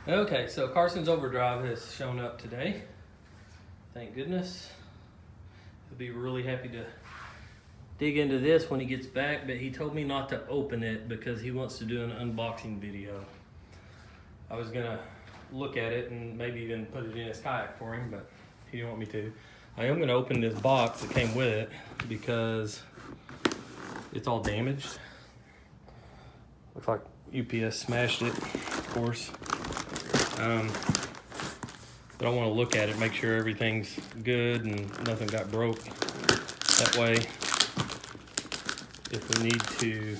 Okay, so Carson's Overdrive has shown up today. Thank goodness. He'll be really happy to dig into this when he gets back, but he told me not to open it because he wants to do an unboxing video. I was gonna look at it and maybe even put it in his kayak for him, but he didn't want me to. I am gonna open this box that came with it because it's all damaged. Looks like UPS smashed it, of course. But I want to look at it, make sure everything's good and nothing got broke. That way, if we need to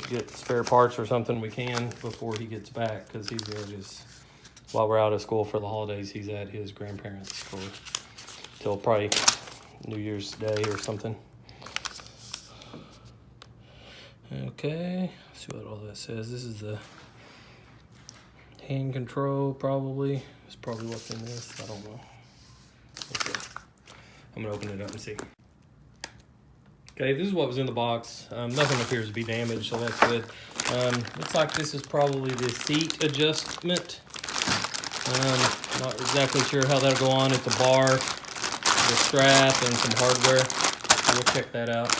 get spare parts or something, we can before he gets back, because he's at his, while we're out of school for the holidays, he's at his grandparents for till probably New Year's Day or something. Okay, let's see what all that says. This is the hand control, probably. It's probably what's in this. I don't know. Okay. I'm gonna open it up and see. Okay, this is what was in the box. Nothing appears to be damaged, so that's good. Looks like this is probably the seat adjustment. Not exactly sure how that'll go on. It's a bar, the strap, and some hardware. We'll check that out.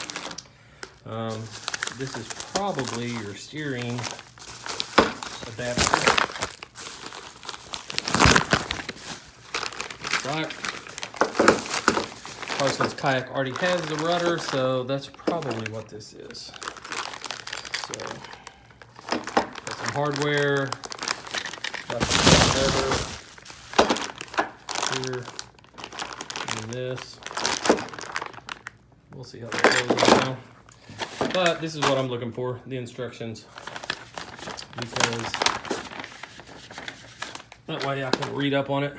This is probably your steering adapter. Right. Carson's kayak already has the rudder, so that's probably what this is. So, got some hardware, got some leather here, and this. We'll see how that goes right now. But this is what I'm looking for, the instructions, because that way I can read up on it.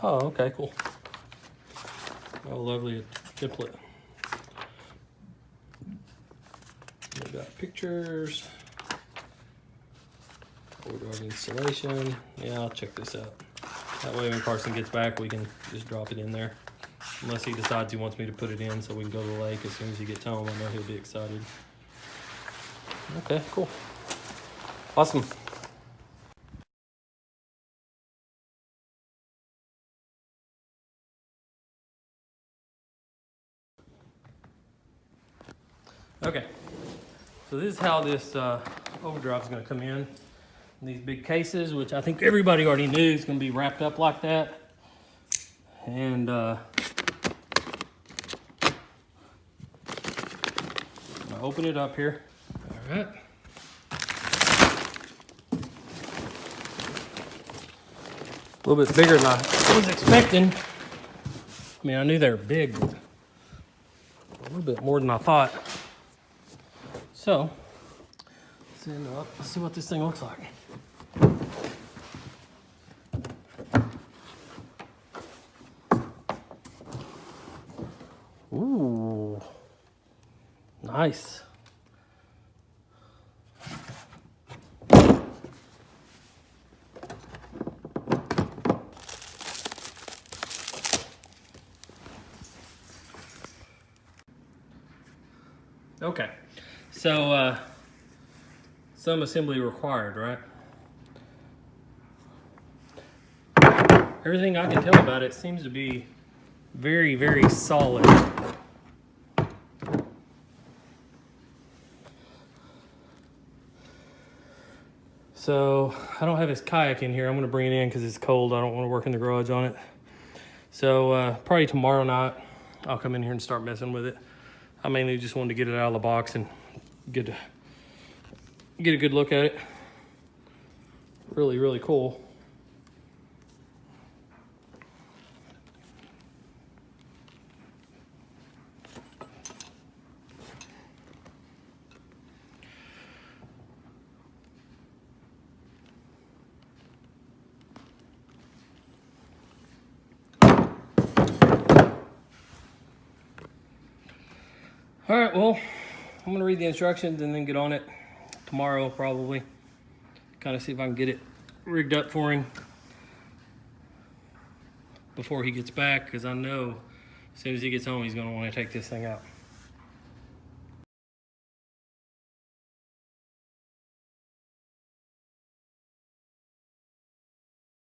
Oh, okay, cool. Oh, lovely template. We got pictures. Overdrive installation. Yeah, I'll check this out. That way when Carson gets back, we can just drop it in there. Unless he decides he wants me to put it in so we can go to the lake as soon as he gets home. I know he'll be excited. Okay, cool. Awesome. Okay, so this is how this Overdrive is going to come in these big cases, which I think everybody already knew is going to be wrapped up like that. And I'm going to open it up here. All right. A little bit bigger than I was expecting. I mean, I knew they were big, but a little bit more than I thought. So, let's see what this thing looks like. Ooh, nice. Okay, so some assembly required, right? Everything I can tell about it seems to be very, very solid. So I don't have his kayak in here. I'm gonna bring it in because it's cold. I don't want to work in the garage on it. So probably tomorrow night, I'll come in here and start messing with it. I mainly just wanted to get it out of the box and get a good look at it. Really, really cool. All right, well, I'm gonna read the instructions and then get on it tomorrow probably. Kind of see if I can get it rigged up for him before he gets back, because I know as soon as he gets home, he's gonna want to take this thing out.